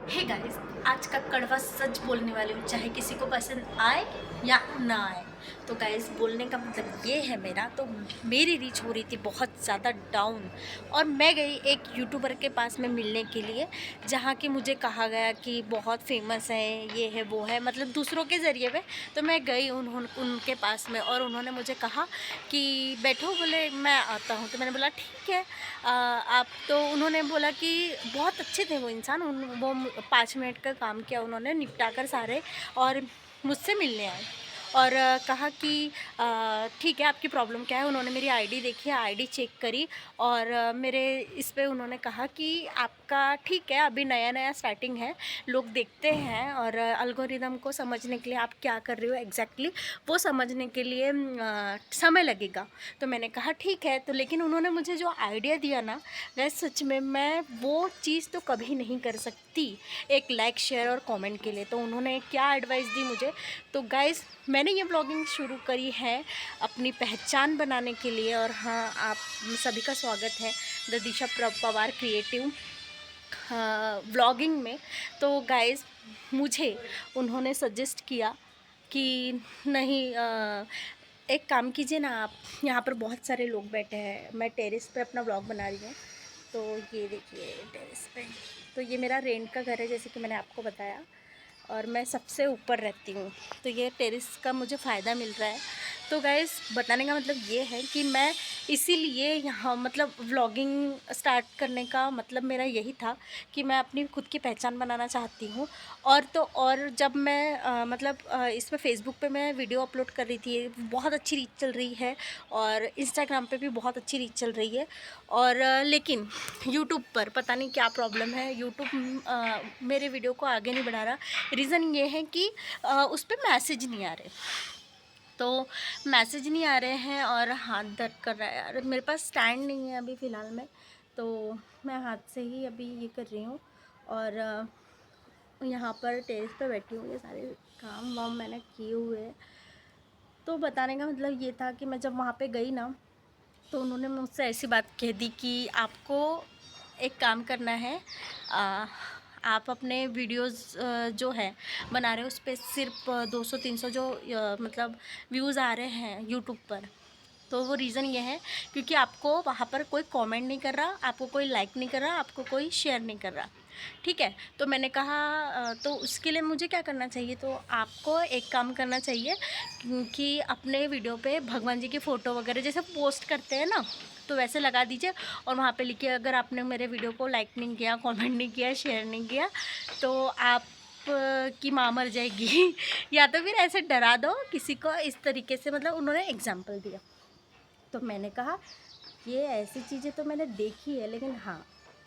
Hey guys, आज का कड़वा सच बोलने वाली हूँ, चाहे किसी को पसंद आए या ना आए। तो गाइस, बोलने का मतलब ये है मेरा, तो मेरी रीच हो रही थी बहुत ज़्यादा डाउन, और मैं गई एक यूट्यूबर के पास में मिलने के लिए, जहाँ कि मुझे कहा गया कि बहुत फेमस है, ये है वो है, मतलब दूसरों के ज़रिए पे। तो मैं गई उनके पास में, और उन्होंने मुझे कहा कि बैठो, बोले मैं आता हूँ। तो मैंने बोला ठीक है। आप तो उन्होंने बोला कि बहुत अच्छे थे वो इंसान, वो 5 मिनट का काम किया उन्होंने, निपटा कर सारे, और मुझसे मिलने आए। और कहा कि ठीक है, आपकी प्रॉब्लम क्या है। उन्होंने मेरी आईडी देखी, आईडी चेक करी, और मेरे इस पे उन्होंने कहा कि आपका ठीक है, अभी नया नया स्टार्टिंग है, लोग देखते हैं, और एल्गोरिदम को समझने के लिए आप क्या कर रहे हो एग्जैक्टली, वो समझने के लिए समय लगेगा। तो मैंने कहा ठीक है। तो लेकिन उन्होंने मुझे जो आइडिया दिया ना, वह सच में मैं वो चीज़ तो कभी नहीं कर सकती एक लाइक शेयर और कमेंट के लिए। तो उन्होंने क्या एडवाइस दी मुझे, तो गाइस, मैंने ये ब्लॉगिंग शुरू करी है अपनी पहचान बनाने के लिए। और हाँ, आप सभी का स्वागत है the Disha Pawar creative vlogging में। तो गाइस, मुझे उन्होंने सजेस्ट किया कि नहीं, एक काम कीजिए ना आप, यहाँ पर बहुत सारे लोग बैठे हैं, मैं टेरेस पे अपना व्लॉग बना रही हूँ। तो ये देखिए टेरेस पे, तो ये मेरा रेंट का घर है, जैसे कि मैंने आपको बताया, और मैं सबसे ऊपर रहती हूँ। तो ये टेरेस का मुझे फ़ायदा मिल रहा है। तो गाइस, बताने का मतलब ये है कि मैं इसीलिए यहाँ, मतलब व्लॉगिंग स्टार्ट करने का मतलब मेरा यही था कि मैं अपनी खुद की पहचान बनाना चाहती हूँ। और तो और जब मैं इस पे फेसबुक पे मैं वीडियो अपलोड कर रही थी, बहुत अच्छी रीच चल रही है, और इंस्टाग्राम पे भी बहुत अच्छी रीच चल रही है। और लेकिन यूट्यूब पर पता नहीं क्या प्रॉब्लम है, यूट्यूब मेरे वीडियो को आगे नहीं बढ़ा रहा। रीज़न ये है कि उस पर मैसेज नहीं आ रहे। तो मैसेज नहीं आ रहे हैं, और हाथ दर्द कर रहा है यार, मेरे पास स्टैंड नहीं है अभी फ़िलहाल में। तो मैं हाथ से ही अभी ये कर रही हूँ। और यहाँ पर टेरेस पे बैठी हूँ, ये सारे काम वाम मैंने किए हुए हैं। तो बताने का मतलब ये था कि मैं जब वहाँ पे गई ना, तो उन्होंने मुझसे ऐसी बात कह दी कि आपको एक काम करना है, आप अपने वीडियोस जो है बना रहे हो, उस पर सिर्फ 200-300 जो मतलब व्यूज़ आ रहे हैं यूट्यूब पर। तो वो रीज़न ये है क्योंकि आपको वहाँ पर कोई कमेंट नहीं कर रहा, आपको कोई लाइक नहीं कर रहा, आपको कोई शेयर नहीं कर रहा। ठीक है। तो मैंने कहा तो उसके लिए मुझे क्या करना चाहिए, तो आपको एक काम करना चाहिए कि अपने वीडियो पे भगवान जी की फ़ोटो वगैरह जैसे पोस्ट करते हैं ना, तो वैसे लगा दीजिए, और वहाँ पे लिखिए अगर आपने मेरे वीडियो को लाइक नहीं किया, कमेंट नहीं किया, शेयर नहीं किया, तो आप की माँ मर जाएगी या तो फिर ऐसे डरा दो किसी को इस तरीके से, मतलब उन्होंने एग्जाम्पल दिया। तो मैंने कहा ये ऐसी चीज़ें तो मैंने देखी है, लेकिन हाँ,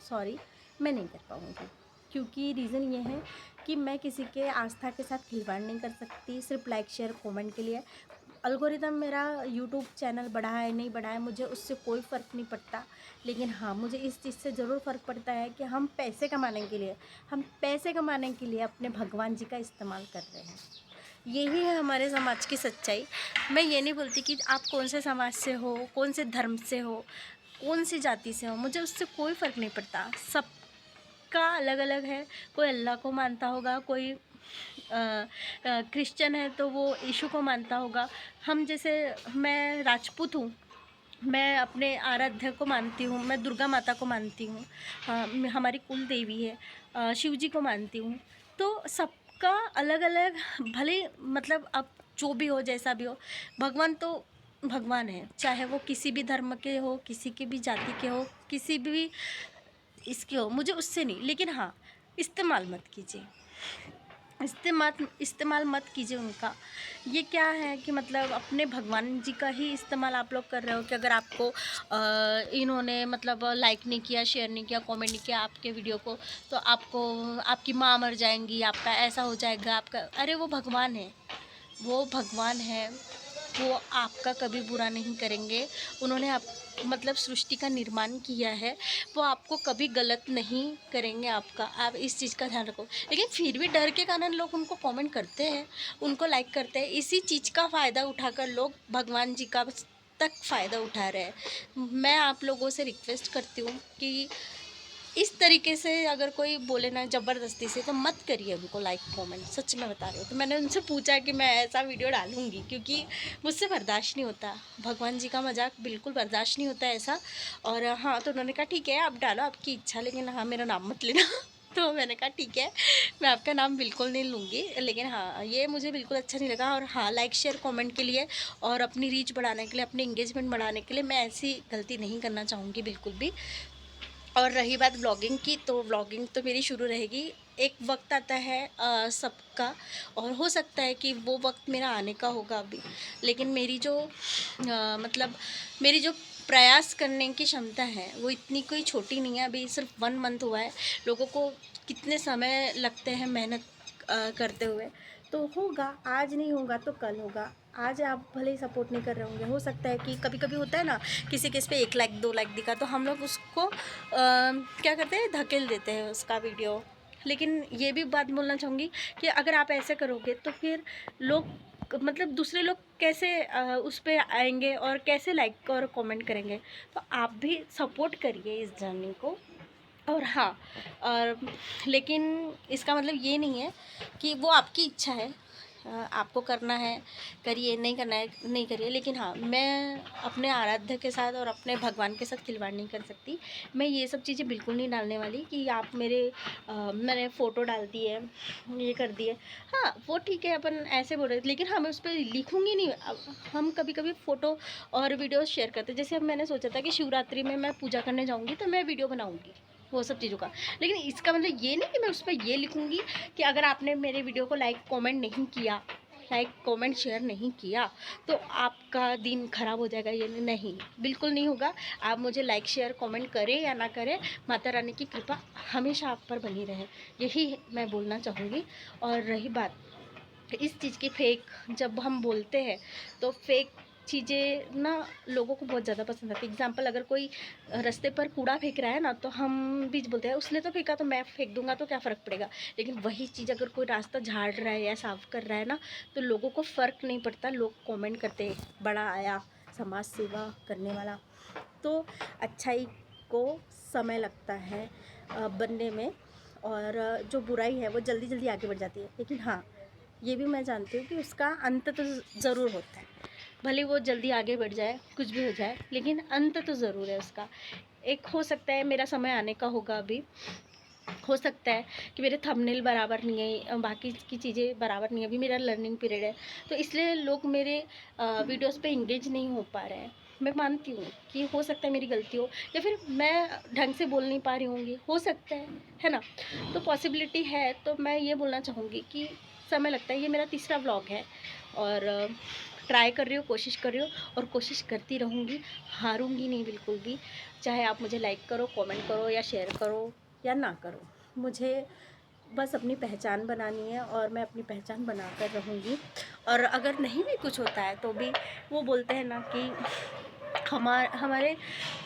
सॉरी, मैं नहीं कर पाऊँगी, क्योंकि रीज़न ये है कि मैं किसी के आस्था के साथ खिलवाड़ नहीं कर सकती सिर्फ लाइक शेयर कमेंट के लिए। एल्गोरिदम मेरा यूट्यूब चैनल बढ़ा है नहीं बढ़ा है, मुझे उससे कोई फ़र्क नहीं पड़ता। लेकिन हाँ, मुझे इस चीज़ से ज़रूर फ़र्क पड़ता है कि हम पैसे कमाने के लिए अपने भगवान जी का इस्तेमाल कर रहे हैं। यही है हमारे समाज की सच्चाई। मैं ये नहीं बोलती कि आप कौन से समाज से हो, कौन से धर्म से हो, कौन सी जाति से हो, मुझे उससे कोई फ़र्क नहीं पड़ता। सबका अलग अलग है। कोई अल्लाह को मानता होगा, कोई क्रिश्चियन है तो वो यीशु को मानता होगा। हम जैसे, मैं राजपूत हूँ, मैं अपने आराध्य को मानती हूँ, मैं दुर्गा माता को मानती हूँ, हमारी कुल देवी है, शिव जी को मानती हूँ। तो सबका अलग अलग, भले मतलब अब जो भी हो, जैसा भी हो, भगवान तो भगवान है, चाहे वो किसी भी धर्म के हो, किसी की भी जाति के हो, किसी भी इसके हो, मुझे उससे नहीं। लेकिन हाँ, इस्तेमाल मत कीजिए, इस्तेमाल मत कीजिए उनका। ये क्या है कि मतलब अपने भगवान जी का ही इस्तेमाल आप लोग कर रहे हो कि अगर आपको इन्होंने मतलब लाइक नहीं किया, शेयर नहीं किया, कमेंट नहीं किया आपके वीडियो को, तो आपको, आपकी माँ मर जाएंगी, आपका ऐसा हो जाएगा, आपका, अरे वो भगवान है, वो भगवान है, वो आपका कभी बुरा नहीं करेंगे। उन्होंने आप, मतलब सृष्टि का निर्माण किया है, वो आपको कभी गलत नहीं करेंगे आपका, आप इस चीज़ का ध्यान रखो। लेकिन फिर भी डर के कारण लोग उनको कमेंट करते हैं, उनको लाइक करते हैं, इसी चीज़ का फ़ायदा उठाकर लोग भगवान जी का तक फ़ायदा उठा रहे हैं। मैं आप लोगों से रिक्वेस्ट करती हूँ कि इस तरीके से अगर कोई बोले ना ज़बरदस्ती से, तो मत करिए उनको लाइक कमेंट, सच में बता रही हूँ। तो मैंने उनसे पूछा कि मैं ऐसा वीडियो डालूँगी, क्योंकि मुझसे बर्दाश्त नहीं होता, भगवान जी का मजाक बिल्कुल बर्दाश्त नहीं होता ऐसा। और हाँ, तो उन्होंने कहा ठीक है आप डालो, आपकी इच्छा, लेकिन हाँ मेरा नाम मत लेना। तो मैंने कहा ठीक है, मैं आपका नाम बिल्कुल नहीं लूँगी, लेकिन हाँ ये मुझे बिल्कुल अच्छा नहीं लगा। और हाँ, लाइक शेयर कमेंट के लिए और अपनी रीच बढ़ाने के लिए, अपनी एंगेजमेंट बढ़ाने के लिए मैं ऐसी गलती नहीं करना चाहूँगी बिल्कुल भी। और रही बात व्लॉगिंग की, तो व्लॉगिंग तो मेरी शुरू रहेगी। एक वक्त आता है सबका, और हो सकता है कि वो वक्त मेरा आने का होगा अभी, लेकिन मेरी जो मतलब मेरी जो प्रयास करने की क्षमता है वो इतनी कोई छोटी नहीं है। अभी सिर्फ 1 मंथ हुआ है, लोगों को कितने समय लगते हैं मेहनत करते हुए। तो होगा, आज नहीं होगा तो कल होगा। आज आप भले ही सपोर्ट नहीं कर रहे होंगे, हो सकता है कि कभी कभी होता है ना, किसी केस पे 1 लाइक 2 लाइक दिखा तो हम लोग उसको क्या करते हैं, धकेल देते हैं उसका वीडियो। लेकिन ये भी बात बोलना चाहूँगी कि अगर आप ऐसे करोगे तो फिर लोग, मतलब दूसरे लोग कैसे उस पे आएंगे और कैसे लाइक और कमेंट करेंगे। तो आप भी सपोर्ट करिए इस जर्नी को। और हाँ, और लेकिन इसका मतलब ये नहीं है कि वो आपकी इच्छा है, आपको करना है करिए, नहीं करना है नहीं करिए। लेकिन हाँ, मैं अपने आराध्य के साथ और अपने भगवान के साथ खिलवाड़ नहीं कर सकती। मैं ये सब चीज़ें बिल्कुल नहीं डालने वाली कि आप मेरे मैंने फ़ोटो डाल दी है, ये कर दिए। हाँ वो ठीक है, अपन ऐसे बोल रहे थे, लेकिन हाँ मैं उस पर लिखूँगी नहीं। अब हम कभी कभी फ़ोटो और वीडियो शेयर करते हैं, जैसे अब मैंने सोचा था कि शिवरात्रि में मैं पूजा करने जाऊँगी तो मैं वीडियो बनाऊँगी वो सब चीज़ों का। लेकिन इसका मतलब ये नहीं कि मैं उस पर ये लिखूँगी कि अगर आपने मेरे वीडियो को लाइक कमेंट नहीं किया, लाइक कमेंट शेयर नहीं किया, तो आपका दिन ख़राब हो जाएगा। ये नहीं, बिल्कुल नहीं होगा। आप मुझे लाइक शेयर कमेंट करें या ना करें, माता रानी की कृपा हमेशा आप पर बनी रहे, यही मैं बोलना चाहूँगी। और रही बात इस चीज़ की, फेक जब हम बोलते हैं तो फेक चीज़ें ना लोगों को बहुत ज़्यादा पसंद आती है। एग्जाम्पल, अगर कोई रास्ते पर कूड़ा फेंक रहा है ना, तो हम भी बोलते हैं उसने तो फेंका तो मैं फेंक दूंगा तो क्या फ़र्क पड़ेगा। लेकिन वही चीज़ अगर कोई रास्ता झाड़ रहा है या साफ़ कर रहा है ना, तो लोगों को फ़र्क नहीं पड़ता, लोग कमेंट करते हैं बड़ा आया, समाज सेवा करने वाला। तो अच्छाई को समय लगता है बनने में, और जो बुराई है वो जल्दी जल्दी आगे बढ़ जाती है। लेकिन हाँ, ये भी मैं जानती हूँ कि उसका अंत तो ज़रूर होता है। भले वो जल्दी आगे बढ़ जाए, कुछ भी हो जाए, लेकिन अंत तो ज़रूर है उसका। एक हो सकता है मेरा समय आने का होगा अभी, हो सकता है कि मेरे थंबनेल बराबर नहीं है, बाकी की चीज़ें बराबर नहीं है, अभी मेरा लर्निंग पीरियड है, तो इसलिए लोग मेरे वीडियोस पे इंगेज नहीं हो पा रहे हैं। मैं मानती हूँ कि हो सकता है मेरी गलती हो, या फिर मैं ढंग से बोल नहीं पा रही होंगी, हो सकता है ना। तो पॉसिबिलिटी है, तो मैं ये बोलना चाहूँगी कि समय लगता है। ये मेरा तीसरा व्लॉग है, और ट्राई कर रही हूँ, कोशिश कर रही हूँ, और कोशिश करती रहूँगी, हारूँगी नहीं बिल्कुल भी। चाहे आप मुझे लाइक करो, कमेंट करो या शेयर करो या ना करो, मुझे बस अपनी पहचान बनानी है, और मैं अपनी पहचान बनाकर रहूँगी। और अगर नहीं भी कुछ होता है तो भी, वो बोलते हैं ना कि हमारे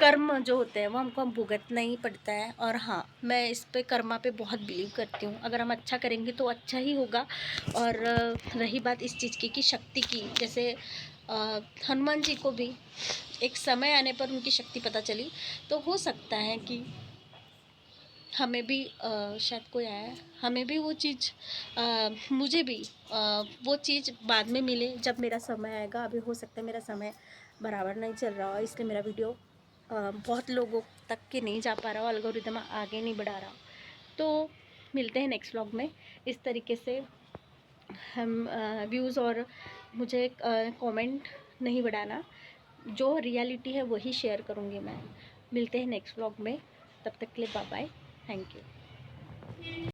कर्म जो होते हैं वो हमको भुगतना ही पड़ता है। और हाँ, मैं इस पे कर्मा पे बहुत बिलीव करती हूँ, अगर हम अच्छा करेंगे तो अच्छा ही होगा। और रही बात इस चीज़ की कि शक्ति की, जैसे हनुमान जी को भी एक समय आने पर उनकी शक्ति पता चली, तो हो सकता है कि हमें भी शायद कोई आया है, हमें भी वो चीज़ मुझे भी वो चीज़ बाद में मिले जब मेरा समय आएगा। अभी हो सकता है मेरा समय बराबर नहीं चल रहा हो, इसलिए मेरा वीडियो बहुत लोगों तक के नहीं जा पा रहा हो, एल्गोरिदम आगे नहीं बढ़ा रहा हो। तो मिलते हैं नेक्स्ट व्लॉग में। इस तरीके से हम व्यूज़ और मुझे कमेंट नहीं बढ़ाना, जो रियलिटी है वही शेयर करूँगी मैं। मिलते हैं नेक्स्ट व्लॉग में, तब तक के लिए बाय बाय, थैंक यू।